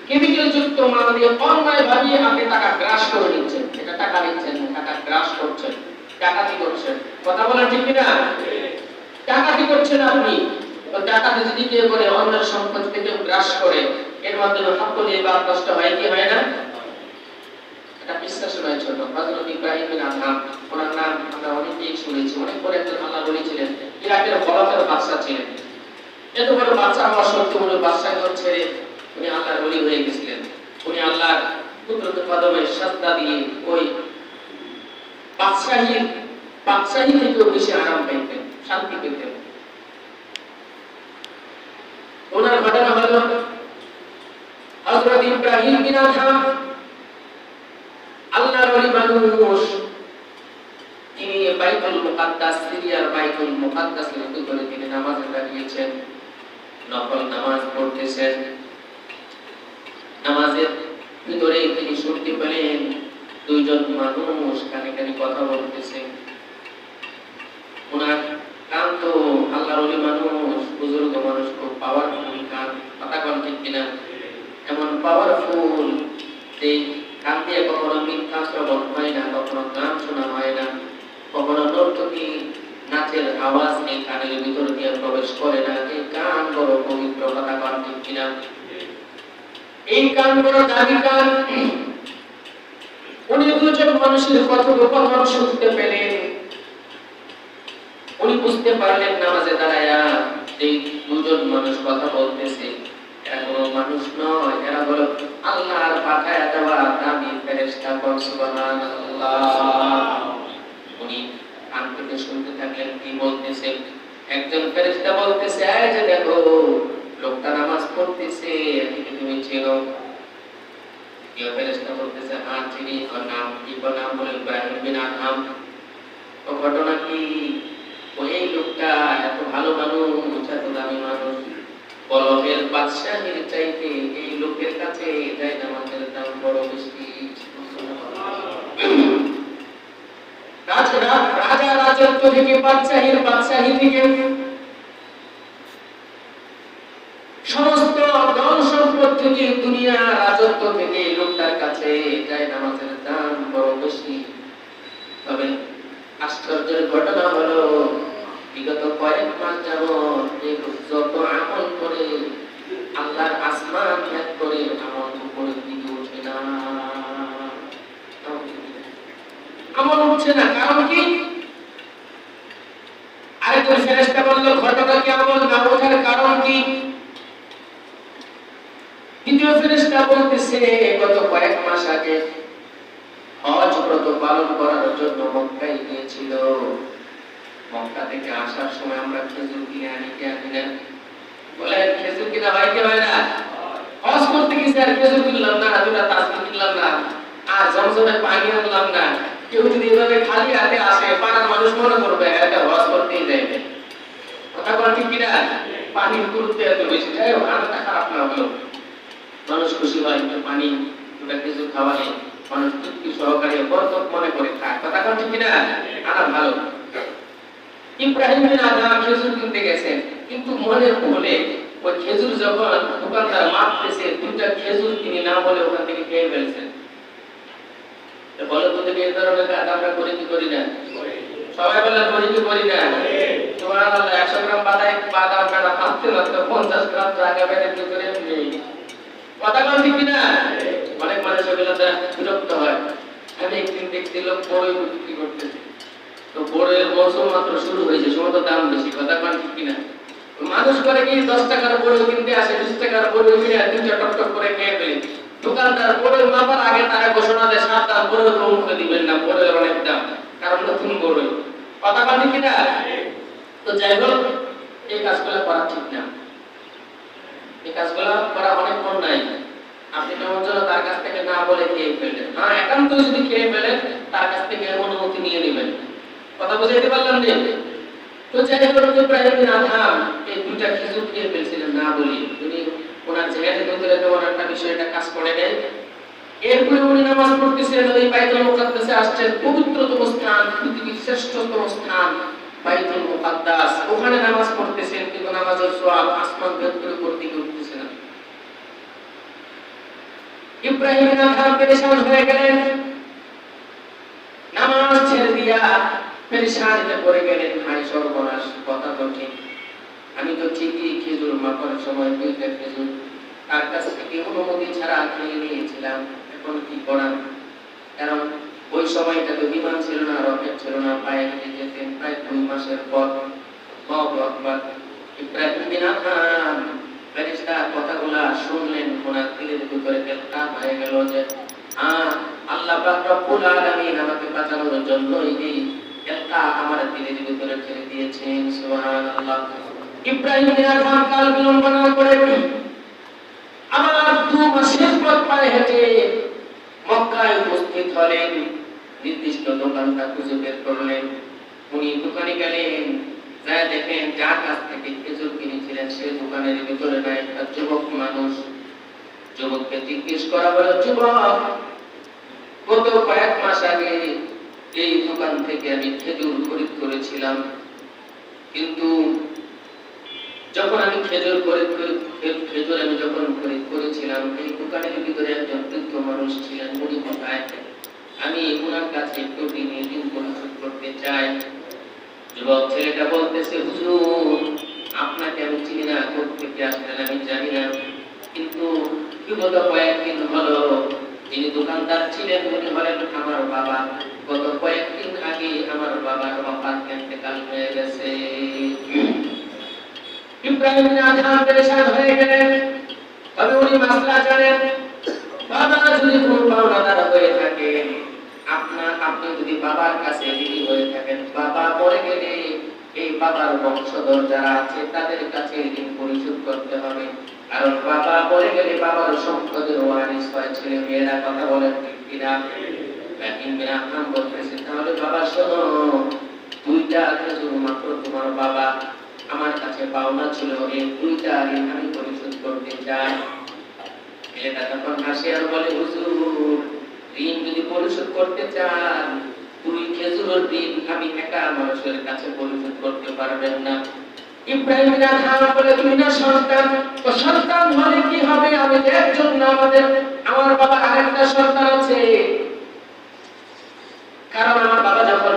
কেমিক্যাল যুক্ত মাল দিয়ে অন্যায় ভাবে আপনি টাকা গ্রাস করে নিচ্ছেন। এটা টাকা নিচ্ছেন, টাকা গ্রাস করছেন, ডাকাতি করছেন। কথা বলা ঠিক কিনা? ডাকাতি করছেন আপনি। ডাকাতি যদি কেউ করে অন্যের সম্পদ থেকে গ্রাস করে, এর মাধ্যমে হকল ইবাদত নষ্ট হয় কি হয় না? এটা বিশ্বাস নয় ছোট। হযরত ইব্রাহিম বিন আদহাম, ওনার নাম আমরা অনেকেই শুনেছি, অনেক বড় একজন আল্লাহর ওলি ছিলেন, ইরাকের খলিফার বাদশা ছিলেন। এত বড় বাদশা হওয়া সত্ত্বেও উনি বাদশাহী ছেড়ে উনি আল্লাহর ওলি হয়ে গেছিলেন। উনি আল্লাহর কুদরত কদমে সাজদা দিয়ে ওই বাদশাহী থেকেও বেশি আরাম পাইতেন, শান্তি পেতেন। ওনার ঘটনা হলো হযরত ইব্রাহিম বিন আদহাম, আল্লাহর ওলি মানুষ, তিনি বাইতুল মুকাদ্দাস, সিরিয়ার বাইতুল মুকাদ্দাসের ভিতরে তিনি নামাজে দাঁড়িয়েছেন, নফল নামাজ পড়তেছেন। নামাজের ভিতরে তিনি শুনতে পেলেন দুইজন মানুষ কানে কানে কথা বলতেছে। ওনার কান তো আল্লাহর ওলি মানুষ, বুজুর্গ মানুষ, খুব পাওয়ারফুল কান, কথা কোন ঠিক কিনা? এমন পাওয়ারফুল যে কান দিয়ে কখনো মিথ্যা শ্রবণ হয় না, কখনো গান শোনা হয় না, কখনো নর্তকী নাচের আওয়াজ এই কানের ভিতর দিয়ে প্রবেশ করে না। এই কান বড় পবিত্র, কথা কোন ঠিক কিনা? এই কান বড় দামি কান। উনি দুজন মানুষের কথোপকথন শুনতে পেলেন। উনি বুঝতে পারলেন নামাজে দাঁড়ায়া এই দুজন মানুষ কথা বলতেছে, এরা কোনো মানুষ নয়, এরা হলো আল্লাহর পাঠায়া দেওয়া দামি ফেরেশতা। সুবহানাল্লাহ। উনি কান থেকে শুনতে থাকলেন কি বলতেছে। একজন ফেরেশতা বলতেছে, এই যে দেখো লোকটা নামাজ পড়তেছে, একে তুমি চেনো? কেউ ফেরেশতা বলতেছে, হ্যাঁ চিনি। ওর নাম কি? নাম বলে ইব্রাহিম বিন আদহাম। তো ঘটনা কি? ওই লোকটা এত ভালো মানুষ, এত দামি মানুষ, বলকের বাদশাহীর চাইতে এই লোকের কাছে যায় নামাজের দাম বড় বেশি। রাজা রাজত্ব থেকে, বাদশাহী থেকে, সমস্ত ধন সম্পদ থেকে, দুনিয়া রাজত্ব থেকে লোকটার কাছে যায় নামাজের দাম বড় বেশি। তবে আশ্চর্যের ঘটনা হলো বিগত কয়েক মাস যাবত যত আমল করে আল্লাহর আসমান ত্যাগ করে আমল উপরের দিকে ওঠে না, আমল উঠছে না। কারণ কি? আরেকজন ফেরেশতা বলল, ঘটনা কি আমল না ওঠার কারণ কি? দ্বিতীয় ফেরেশতা বলতেছে, গত কয়েক মাস আগে হজ ব্রত পালন করার জন্য মক্কায় গিয়েছিল। মক্কা থেকে আসার সময় আমরা খেজুর কিনে আনি, কে আনি না? বলে খেজুর কিনা হয় কি হয় না? হজ করতে গেছি আর খেজুর কিনলাম না, দুটা তাসবিহ কিনলাম না, আর জমজমের পানি আনলাম না। কেউ যদি এভাবে খালি হাতে আসে, পাড়ার মানুষ মনে করবে এটা হজ করতেই যাইবে। কথা বলা ঠিক কিনা? পানির গুরুত্ব এত বেশি। যাই হোক, আনন্দটা খারাপ না হলো, মানুষ খুশি হয়, একটু পানি, দুটা খেজুর খাওয়ালে মানুষ তৃপ্তি সহকারে বরকত মনে করে খায়। কথা কোন ঠিক কিনা? আনা ভালো। ইব্রাহিম বিন আদহাম খেজুর কিনতে গেছেন, কিন্তু মনের ভুলে ওই খেজুর যখন দোকানদার মাপতেছে, দুইটা খেজুর তিনি না বলে ওখান থেকে খেয়ে ফেলছেন। বলো তো দেখি, এই ধরনের কাজ আমরা করি কি করি না? সবাই বলে করি কি করি না? সুবহানাল্লাহ। 100 গ্রাম বাদাম কাটা মাপতে লাগতো, 50 গ্রাম জায়গা বেড়ে করে নেই। কথা কোন ঠিক কিনা? অনেক মানুষ ওগুলোতে বিরক্ত হয়। আমি একদিন দেখছি লোক বড়ই বিক্রি করতেছে, তো বড়ের মৌসুম মাত্র শুরু হয়েছে, সময় তো দাম বেশি। কথা কোন ঠিক কিনা? মানুষ করে কি 10 টাকার বড় কিনতে আসে, 20 টাকার বড় কিনে দুইটা টক টক করে খেয়ে ফেলে। দোকানদার বড় মাপার আগে তারা ঘোষণা দেয়, সাবধান, বড় কমতে দিবেন না, বড়ের অনেক দাম, কারণ নতুন বড়। কথা কোন ঠিক কিনা? তো যাই হোক, এই কাজগুলো করা ঠিক না, এই কাজগুলো করা অনেক অন্যায়। আপনি কেমন যেন তার কাছ থেকে না বলে খেয়ে ফেললেন। হ্যাঁ, একান্ত যদি খেয়ে ফেলেন তার কাছ থেকে অনুমতি নিয়ে নেবেন। কথা বুঝাইতে পারলাম না? তো যাই হোক, ইব্রাহিম বিন আদহাম এই দুইটা খেজুর খেয়ে ফেলছিলেন না বলি, উনি ওনার জেহেনের ভিতরে তেমন একটা বিষয়টা কাজ করে নেন। এরপরে উনি নামাজ পড়তেছেন, ওই বাইতুল মুকাদ্দাসে আসছেন, পবিত্রতম স্থান, পৃথিবীর শ্রেষ্ঠতম স্থান বাইতুল মুকাদ্দাস। ওখানে নামাজ পড়তেছেন, কিন্তু নামাজের সওয়াব আসমান ভেদ করে করতে উঠতেছে না। ইব্রাহিম বিন আদহাম পেরেশান হয়ে গেলেন, নামাজ ছেড়ে দিয়া পেরেশানিতে পড়ে গেলেন। হায় সর্বনাশ, কথা তো ঠিক, আমি তো ঠিকই খেজুর মাপার সময় দুইটা খেজুর তার কাছ থেকে অনুমতি ছাড়া খেয়ে নিয়েছিলাম, এখন কি করা? কারণ ওই সময়টা তো বিমান ছিল না, রকেট ছিল না, পায়ে হেঁটে যেতেন। প্রায় 2 মাসের পর ইব্রাহিম বিন আদহাম ফেরেশতার কথাগুলা শুনলেন, ওনার দিলের ভিতরে একটা হয়ে গেল যে আল্লাহ পাক রব্বুল আলামিন আমাকে বাঁচানোর জন্য এই একটা আমার দিলের ভিতরে ছেড়ে দিয়েছেন। সুবহানাল্লাহ। ইব্রাহিম আযম কাল বিলম্ব না করে আমার 2 মাসের পথ পায়ে হেঁটে মক্কায় উপস্থিত হলেন। নির্দিষ্ট দোকানটা খুঁজে বের করলেন। উনি দোকানে গেলেন, যা দেখেন যার কাছ থেকে খেজুর কিনেছিলেন সে দোকানের ভিতরে নাই, একটা যুবক মানুষ। যুবককে জিজ্ঞেস করা হলো, যুবক, গত কয়েক মাস আগে এই দোকান থেকে আমি খেজুর খরিদ করেছিলাম, কিন্তু যখন আমি খেজুর খরিদ করেছিলাম এই দোকানের ভিতরে একজন বৃদ্ধ মানুষ ছিলেন, উনি কোথায়? আমি ওনার কাছে একটু ঋণ পরিশোধ করতে চাই। যুবক ছেলেটা বলতেছে, হুজুর, আপনাকে আমি চিনি না, কোথেকে আসলেন আমি জানি না, কিন্তু বিগত কয়েকদিন হলো যিনি দোকানদার ছিলেন উনি হলেন আমার বাবা। গত কয়েকদিন আগে আমার বাবার ওফাত ইন্তেকাল হয়ে গেছে। ইব্রাহিম আযম পেরেশান হয়ে গেলেন। তবে উনি মাসলা জানেন, বাবা যদি কোনো পাওনাদার হয়ে থাকে, আপনি যদি বাবার কাছে ঋণী হয়ে থাকেন, বাবা মরে গেলে এই বাবার বংশধর যারা আছে তাদের কাছে ঋণ পরিশোধ করতে হবে। কারণ বাবা মরে গেলে বাবার সম্পদের ওয়ারিস হয় ছেলে মেয়েরা। কথা বলেন ঠিক কিনা? ইব্রাহিম বিন আযম বলতেছে, তাহলে বাবা শোনো, 2টা খেজুর মাত্র তোমার বাবা আমার কাছে পাওনা ছিল, এই 2টা ঋণ আমি পরিশোধ করতে চাই। ছেলেটা তখন হাসি আর বলে, হুজুর, ঋণ যদি পরিশোধ করতে চান 2 খেজুরের ঋণ আমি একা মানুষের কাছে পরিশোধ করতে পারবেন না। ইব্রাহিম বিন আযম বলে, তুমি না সন্তান, তো সন্তান হলে কি হবে? আমি একজন না, আমার বাবা আরেকটা সন্তান আছে। কারণ আমার বাবা যখন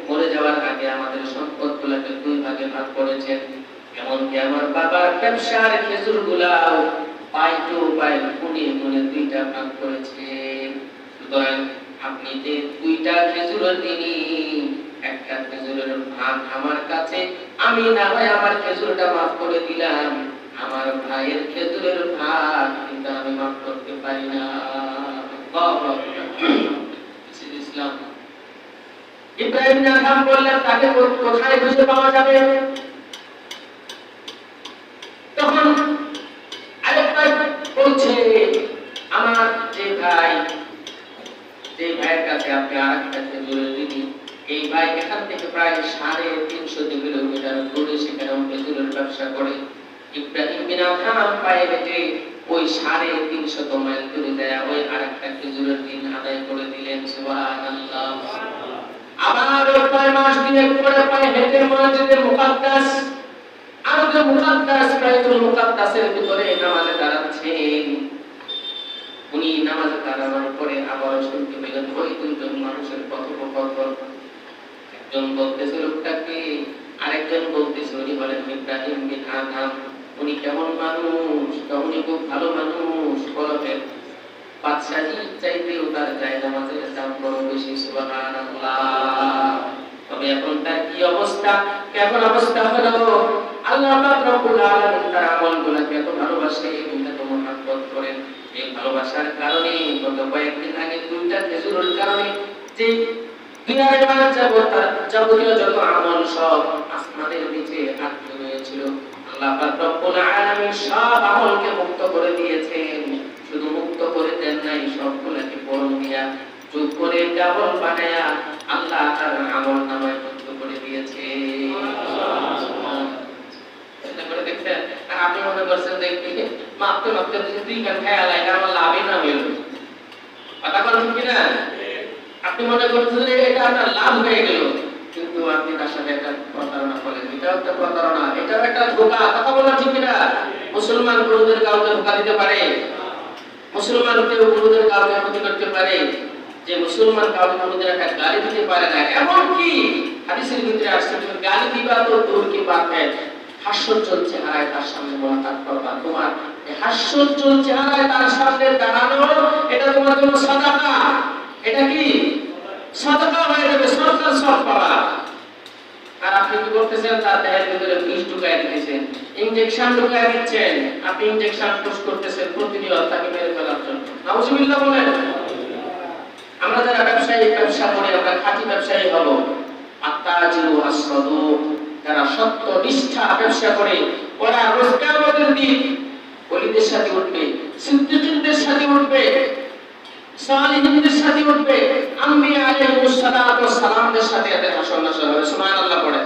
মরে যাওয়ার আগে আমাদের সম্পদগুলোকে 2 ভাগে ভাগ করেছেন। এমনকি আমার বাবার ব্যবসার খেজুরগুলাও পাই টু পাই গুনে 2টা ভাগ করেছেন। সুতরাং আপনি যে 2টা খেজুরের দিনই একটা খেজুরের ভাগ আমার কাছে, আমি না হয় আমার খেজুরটা মাফ করে দিলাম, আমার ভাইয়ের খেজুরের ভাগ কিন্তু আমি মাফ করতে পারি না। ইসলাম। ইব্রাহিম বিন আযম বললেন, তাকে কোথায় খুঁজে পাওয়া যাবে? তখন আরেকটা বলছে, আমার যে ভাইয়ের কাছে আপনি আরেকটা খেজুরের ঋণী, এই ভাই এখান থেকে প্রায় 350 কিলোমিটার দূরে সেখানে খেজুরের ব্যবসা করে। ইব্রাহিম বিন আযম পায়ে হেঁটে ওই 350 মাইল দূরে যায় ওই আরেকটা খেজুরের ঋণ আদায় করে দিলেন। সুবহানাল্লাহ। আবার 6 মাস দিনে পরে পায়ে হেঁটে মসজিদে মুকাদ্দাস আরবে মুকাদ্দাস বাইতুল মুকাদ্দাসের ভিতরে নামাজে দাঁড়াচ্ছেন। উনি নামাজে দাঁড়ানোর পরে আবার শুনতে পেলেন ওই 2জন মানুষের কথোপকথন। একজন বলতেছে লোকটাকে, আরেকজন বলতেছে উনি বলেন ইব্রাহিম বিন আযম। উনি কেমন মানুষ? উনি খুব ভালো মানুষ, বলেন বাদশাহী চাইতেও তার যায় নামাজের দাম বড় বেশি। সুবহানাল্লাহ। তবে এখন তার কি অবস্থা, কেমন অবস্থা হলো? আল্লাহ পাক রব্বুল আলামিন তার আমলগুলোকে এত ভালোবাসেন, এত মহব্বত করেন। এই ভালোবাসার কারণে গত কয়েকদিন আগে 2টা খেজুরের কারণে যে দুনিয়ার মানুষ যাবতীয় যত আমল সব আসমানের নিচে আটকে রয়েছিল, আল্লাহ পাক রব্বুল আলামিন সব আমলকে মুক্ত করে দিয়েছেন। শুধু মুক্ত করে দেন নাই, সবগুলোকে পরম দিয়া যোগ করে ডাবল বানায়া আল্লাহ তার আমল নামায় যুক্ত করে দিয়েছে। দেখছেন? আর আপনি মনে করছেন দেখি মাপতে মাপতে 2 কান খায় আলাই আমার লাভই না হইল। কথা বলেন কি না? আপনি মনে করছেন যে এটা আপনার লাভ হয়ে গেল, কিন্তু আপনি তার সাথে একটা প্রতারণা করলেন। এটাও একটা প্রতারণা, এটাও একটা ধোঁকা। কথা বলেন ঠিক না? মুসলমান গুরুদের কাউকে ধোঁকা দিতে পারে? মুসলমান কেউ গুরুদের কাউকে ক্ষতি করতে পারে? যে মুসলমান কাউকে গুরুদের একটা গালি দিতে পারে না। এমনকি হাদিসের ভিতরে আসছে গালি দিবা তো দূর কি বাত হয়, হাস্যোজ্জ্বল চেহারায় তার সামনে মোলাকাত করবা। তোমার হাস্যোজ্জ্বল চেহারায় তার সামনে দাঁড়ানো এটা তোমার জন্য সাদাকা। এটা কি সাদাকা হয়ে যাবে, সরকার সব পাবা। আর আপনি কি করতেছেন? তার দেহের ভিতরে বিষ ঢুকাই দিতেছেন, ইনজেকশন ঢুকাই দিচ্ছেন, আপনি ইনজেকশন পুশ করতেছেন প্রতিনিয়ত তাকে মেরে ফেলার জন্য। নাউজুবিল্লাহ বলেন। আমরা যারা ব্যবসা করি আমরা খাঁটি ব্যবসায়ী হব। আত্তাজিরু আস-সাদুক, যারা সত্য নিষ্ঠা ব্যবসা করে ওরা রোজগারের দিন ওলিদের সাথে উঠবে, সিদ্দিকীনদের সাথে উঠবে, সালিহিনদের সাথে উঠবে, আম্বিয়া আলাইহিস সালাতু ওয়াস সালামদের সাথে এদের হাসর নাসর হবে। সুবহানাল্লাহ পড়ে।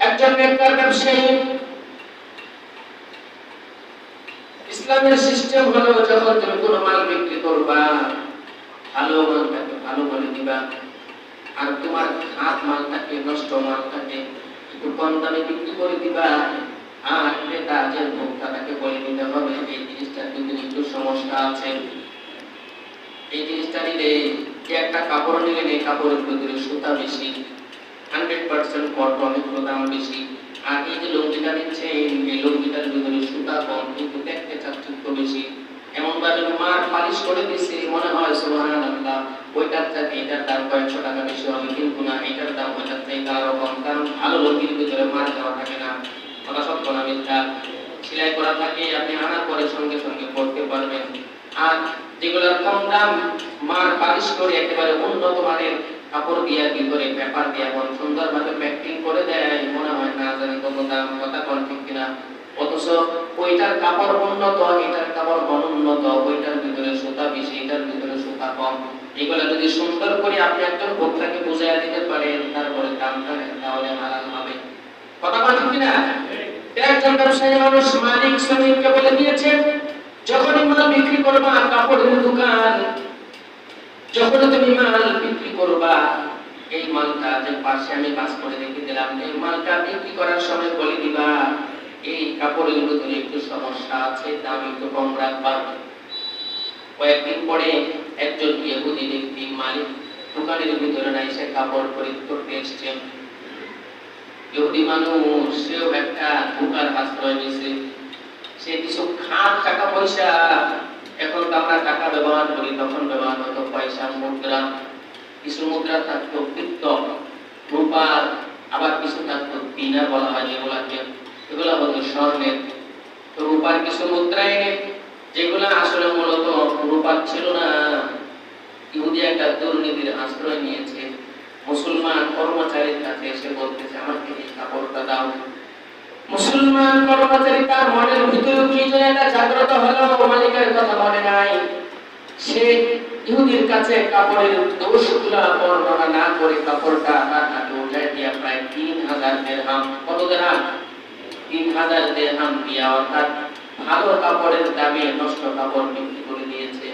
একজন নেককার ব্যবসায়ী, ইসলামের সিস্টেম হলো যখন তুমি কোনো মাল বিক্রি করবা, ভালো মালটাকে ভালো বলে দিবা, আর তোমার খারাপ মালটাকে নষ্ট মালটাকে একটু কম দামে বিক্রি করে দিবা। আর ক্রেতা যে ভোক্তাটাকে বলে দিতে হবে এই জিনিসটার কিন্তু একটু সমস্যা আছে, এই জিনিসটা নিলে যে একটা কাপড় নিলেন এই কাপড়ের ভিতরে সুতা বেশি, 100% কটন, একটু দাম বেশি, আর এই যে লুঙ্গিটা নিচ্ছে এই লুঙ্গিটার ভিতরে সুতা কম কিন্তু দেখতে চাকচিক্য বেশি। এমন ভাবে মার পালিশ করে দিচ্ছে মনে হয় সুবহানাল্লাহ ওইটার চাইতে এটার দাম কয়েকশো টাকা বেশি হবে, কিন্তু না, এটার দাম ওইটার চাইতে আরো কম, কারণ ভালো লুঙ্গির ভিতরে মার দেওয়া থাকে না। কথা সত্য না মিথ্যা? সেলাই করা থাকে, আপনি আনার পরে সঙ্গে সঙ্গে পড়তে পারবেন। আর যেগুলোর কম দাম মার পালিশ করে একেবারে উন্নত মানের কাপড় দিয়ে ভিতরে পেপার দিয়ে এমন সুন্দরভাবে প্যাকিং করে দেয় মনে হয় না জানি কত দাম। কথা কোন ঠিক কিনা? অথচ ওইটার কাপড় উন্নত, এটার কাপড় অনুন্নত, ওইটার ভিতরে সুতা বেশি, এটার ভিতরে সুতা কম। এগুলা যদি সুন্দর করে আপনি একজন ভোক্তাকে বুঝাইয়া দিতে পারেন তারপরে দামটা নেন তাহলে হালাল হবে। কথা কোন ঠিক কিনা? একজন ব্যবসায়ী মানুষ মালিক শ্রমিককে বলে দিয়েছে যখনই মাল বিক্রি করবা কাপড়ের দোকান, যখন তুমি মাল বিক্রি করবা এই মালটা যে পাশে আমি বাস করে রেখে দিলাম, এই মালটা বিক্রি করার সময় বলে দিবা এই কাপড়ের ভিতরে একটু সমস্যা আছে, দাম একটু কম রাখবা। কয়েকদিন পরে একজন ইহুদি ব্যক্তি মালিক দোকানের ভিতরে নাই, সে কাপড় খরিদ করতে এসছে। ইহুদি মানুষ, সেও একটা ধোঁকার আশ্রয় নিয়েছে, সে কিছু খাত টাকা পয়সা, এখন তো আমরা টাকা ব্যবহার করি, তখন ব্যবহার হতো পয়সা, মুদ্রা, কিছু মুদ্রা থাকতো পিত্ত, রূপার, আবার কিছু থাকতো দিনার বলা হয় যেগুলাকে, এগুলা হতো স্বর্ণের। তো রূপার কিছু মুদ্রা এনে, যেগুলা আসলে মূলত রূপার ছিল না, ইহুদি একটা দুর্নীতির আশ্রয় নিয়েছে। মুসলমান কর্মচারীর কাছে এসে বলতেছে আমাকে এই কাপড়টা দাও। মুসলমান কর্মচারী তার মনের ভিতরে কি যেন একটা জাগ্রত হলো, মালিকের কথা মনে নাই। সে ইহুদির কাছে কাপড়ের দোষগুলা বর্ণনা না করে কাপড়টা তার হাতে উঠায় দিয়া প্রায় 3000 দিরহাম, কত দিরহাম? 3000 দিরহাম দিয়া, অর্থাৎ ভালো কাপড়ের দামে নষ্ট কাপড় বিক্রি করে দিয়েছে।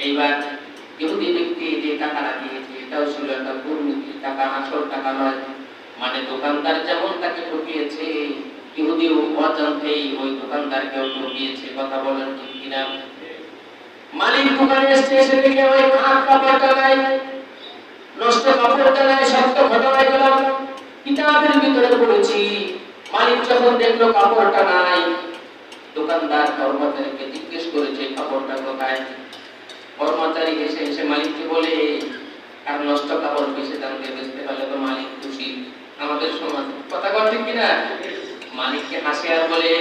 এইবার ইহুদি ব্যক্তি যে টাকাটা দিয়েছে এটাও ছিল একটা দুর্নীতির টাকা, আসল টাকা নয়। মানে দোকানদার যেমন তাকে ঠকিয়েছে, ইহুদিও অজান্তেই ওই দোকানদারকেও ঠকিয়েছে। কথা বলেন ঠিক কিনা? মালিক দোকানে এসে দেখে ওই খারাপ কাপড়টা নাই, নষ্ট কাপড়টা নাই, সত্য ঘটনা গেলাম কিতাবের ভিতরে পড়েছি। মালিক যখন দেখলো কাপড়টা নাই, দোকানদার কর্মচারীকে জিজ্ঞেস করেছে কাপড়টা কোথায়। কর্মচারী এসে মালিককে বলে আর নষ্ট কাপড় বেশি দাম দিয়ে বেচতে পারলে তো মালিক খুশি। আমাদের সমাজ কথা বল ঠিক কিনা? মালিককে হাসি আর বলে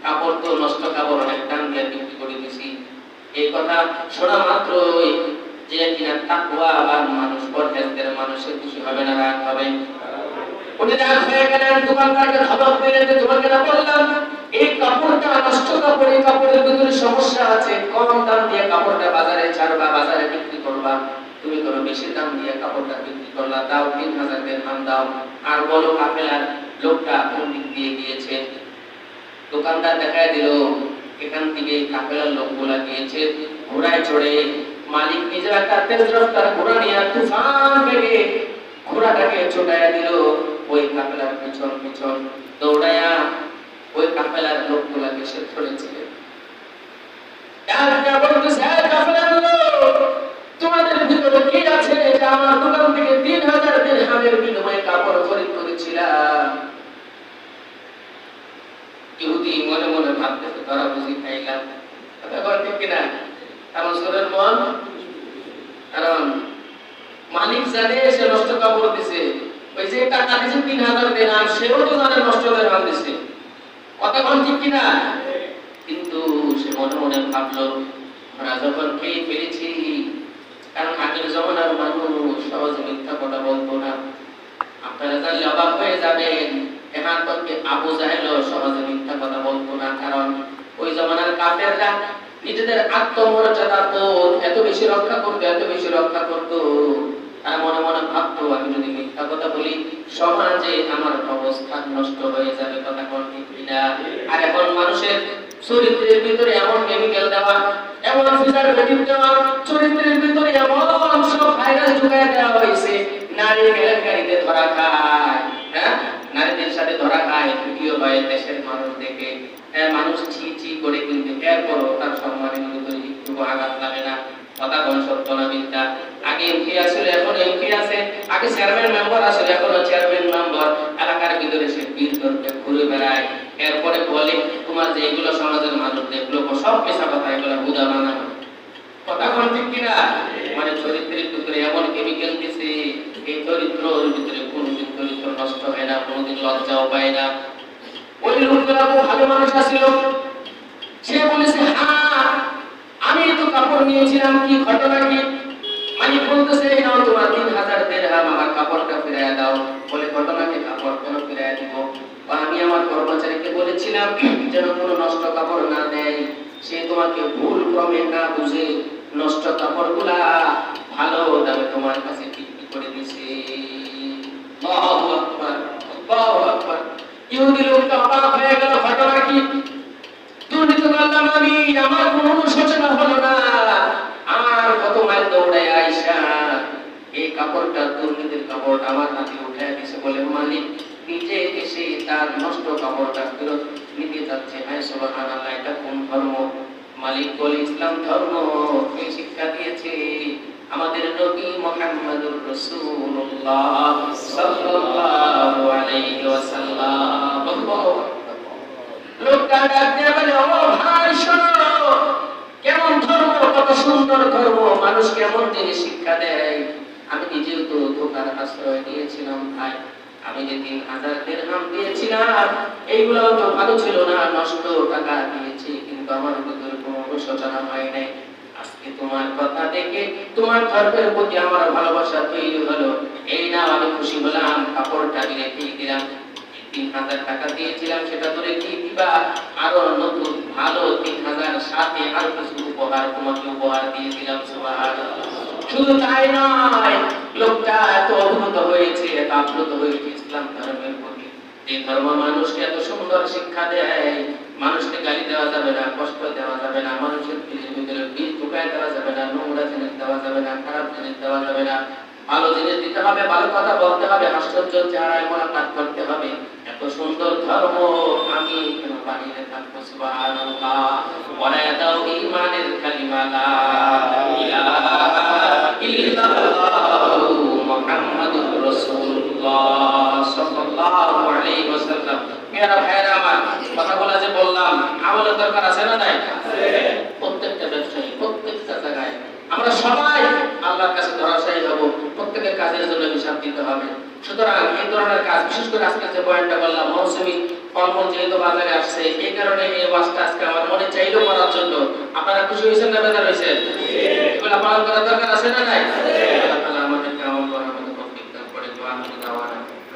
কাপড় তো নষ্ট কাপড় অনেক দাম দিয়ে বিক্রি করে দিছি। এই কথা শোনা মাত্রই যে কিনা তাকওয়া বা মানুষ পরহেজগার মানুষের খুশি হবে না, রাগ হবে? উনি রাগ হয়ে গেলেন, দোকানদারকে ধমক দিলেন যে তোমাকে না বললাম এই কাপড়টা নষ্ট কাপড়, এই কাপড়ের ভিতরে সমস্যা আছে, কম দাম দিয়ে কাপড়টা বাজারে ছাড়বা, বাজারে বিক্রি করবা, তুমি কোনো বেশি দাম দিয়ে কাপড়টা বিক্রি করলা, দাও 3000 দিরহাম দাও, আর বলো কাফেলার লোকটা কোন দিক দিয়ে গিয়েছে। দোকানদার দেখায় দিল এখান থেকে কাফেলার লোকগুলা গিয়েছে ঘোড়ায় চড়ে। মালিক নিজের একটা তেজ রফতার ঘোড়া নিয়ে তুফান বেগে ঘোড়াটাকে ছোটাইয়া দিল ওই কাফেলার পিছন পিছন দৌড়াইয়া ওই কাফেলার লোকগুলাকে সে ধরেছে। তোমাদের ভিতরে কি আছে যে আমার দোকান থেকে 3000 দিরহামের বিনিময়ে কাপড় খরিদ করেছিলাম? ইহুদি মনে মনে ভাবতেছে ধরা বুঝি খাইলাম। কথা বল ঠিক কিনা? কারণ সুরের মন, কারণ মালিক জানে সে নষ্ট কাপড় দিছে, ওই যে টাকা দিছে 3000 দিরহাম, সেও তো জানে নষ্ট দিরহাম দিছে। কথা কোন ঠিক কিনা? কিন্তু সে মনে মনে ভাবলো আমরা যখন খেয়ে ফেলেছি, কারণ আগের জমানার মানুষ সহজে মিথ্যা কথা বলতো না। আপনারা জানলে অবাক হয়ে যাবেন, এখন তখন আবু জাহেল সহজে মিথ্যা কথা বলতো না, কারণ ওই জমানার কাফেররা নিজেদের আত্মমর্যাদা বোধ এত বেশি রক্ষা করতো, এত বেশি রক্ষা করতো, তারা মনে মনে ভাবতো আমি যদি মিথ্যা কথা বলি সমাজে আমার অবস্থান নষ্ট হয়ে যাবে। কথা কোন ঠিক কিনা? আর এখন মানুষের চরিত্রের ভিতরে এমন কেমিক্যাল দেওয়া, এমন প্রিজারভেটিভ দেওয়া, চরিত্রের ভিতরে এমন সব ভাইরাস ঢুকায় দেওয়া হয়েছে, নারী কেলেঙ্কারিতে ধরা খায়, হ্যাঁ নারীদের সাথে ধরা খায়, ভিডিও হয় দেশের মানুষ দেখে, মানুষ ছি ছি করে, কিন্তু এরপরও তার সম্মানের ভিতরে একটু আঘাত লাগে না। কথা কোন সত্য না মিথ্যা? আগে এমপি আসলে এখন এমপি আছে, আগে চেয়ারম্যান মেম্বার আসলে এখন চেয়ারম্যান মেম্বার, এলাকার ভিতরে সে বীর করতে ঘুরে বেড়ায়, এরপরে বলে তোমার যে এগুলো সমাজের মানুষ দেখলো সব পেশা কথা, এগুলো বুঝা মানা। কথা কোন ঠিক কিনা? মানে চরিত্রের ভিতরে এমন কেমিক্যাল দিছে, এই চরিত্রের ভিতরে কোনদিন চরিত্র নষ্ট হয় না, কোনদিন লজ্জাও পায় না। ওই লোকগুলা ভালো মানুষ আছিল, সে বলেছে হ্যাঁ আমি তো কাপড় নিয়েছিলাম, কি ঘটনা কি? মালিক বলতেছে নাও তোমার 3000 দিরহাম, আমার কাপড়টা ফিরিয়ে দাও। বলে ঘটনা কি? কাপড় কেন ফিরিয়ে দিব? আমি আমার কর্মচারীকে বলেছিলাম যেন কোনো নষ্ট কাপড় না দেয়, সে তোমাকে ভুল ক্রমে না বুঝে নষ্ট কাপড়গুলা ভালো দামে তোমার কাছে বিক্রি করে দিছে। আল্লাহু আকবার, আল্লাহু আকবার। ইহুদি লোকটা অবাক হয়ে গেল, ঘটনা কি? দুর্নীতি করলাম আমি, আমার কোনো অনুশোচনা হলো না, আমার কত মাইল দৌড়ায় আইসা এই কাপড়টা, দুর্নীতির কাপড় আমার হাতে উঠে দিছে। বলে মালিক নিজে এসে তার নষ্ট কাপড়টা ফেরত নিতে যাচ্ছে। হ্যাঁ সুবহানাল্লাহ, এটা কোন ধর্ম? মালিক বলে ইসলাম ধর্ম। কে শিক্ষা দিয়েছে? আমাদের নবী মুহাম্মদুর রাসূলুল্লাহ সাল্লাল্লাহু আলাইহি ওয়াসাল্লাম। লোকটা ডাক দিয়ে বলে ও ভাই শোনো, কেমন ধর্ম, কত সুন্দর ধর্ম, মানুষ কেমন জিনিস শিক্ষা দেয়। আমি নিজেও তো ধোঁকার আশ্রয় দিয়েছিলাম ভাই, আমি যে 3000 দিরহাম দিয়েছিলাম এইগুলো তো ভালো ছিল না, নষ্ট টাকা দিয়েছি, কিন্তু আমার ভিতরে কোনো অনুশোচনা হয় নাই। আজকে তোমার কথা দেখে তোমার ধর্মের প্রতি আমার ভালোবাসা তৈরি হলো, এই না আমি খুশি হলাম, কাপড়টা আমি রেখে দিলাম। 3000 টাকা দিয়েছিলাম সেটা তো রেখে দিবা, আরো নতুন ভালো 3000 সাথে আর কিছু উপহার তোমাকে উপহার দিয়ে দিলাম। সুবহানাল্লাহ। শুধু তাই নয়, লোকটা এত অভিভূত হয়েছে, এত আপ্লুত হয়েছে ইসলাম ধর্মের প্রতি। এই ধর্ম মানুষকে এত সুন্দর শিক্ষা দেয়, মানুষকে গালি দেওয়া যাবে না, কষ্ট দেওয়া যাবে না, মানুষের ভিতরে বীজ ঢুকায় দেওয়া যাবে না, নোংরা জিনিস দেওয়া যাবে না, খারাপ জিনিস দেওয়া যাবে না, ভালো জিনিস দিতে হবে, ভালো কথা বলতে হবে, হাস্যজ্জ্বল চেহারায় মোলাকাত করতে হবে। এত সুন্দর ধর্ম আমি কেন বানিয়ে থাকবো? সুবহানাল্লাহ। ওয়ালা দাও ঈমানের কালিমা লা ইলাহা ইল্লাল্লাহু মুহাম্মাদুর রাসূলুল্লাহ সাল্লাল্লাহু আলাইহি ওয়াসাল্লাম। মেরা ভাইরা আমার, কথাগুলো যে বললাম আমলের দরকার আছে না নাই? প্রত্যেকটা ব্যবসায়ী, প্রত্যেকটা জায়গায় আমরা সবাই আল্লাহর কাছে ধরাশায়ী হব, প্রত্যেকের কাজের জন্য হিসাব দিতে হবে। সুতরাং এই ধরনের কাজ, বিশেষ করে আজকে যে পয়েন্টটা বললাম, মৌসুমী ফলমূল যেহেতু বাজারে আসছে, এই কারণে এই ওয়াজটা আজকে আমার মনে চাইলো করার জন্য। আপনারা খুশি হয়েছেন না বেজার হয়েছেন? এগুলো পালন করার দরকার আছে না নাই? আল্লাহ তাআলা আমাদেরকে আমল করার মতো তৌফিক দান করে।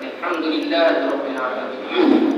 আলহামদুলিল্লাহ রাব্বিল আলামিন।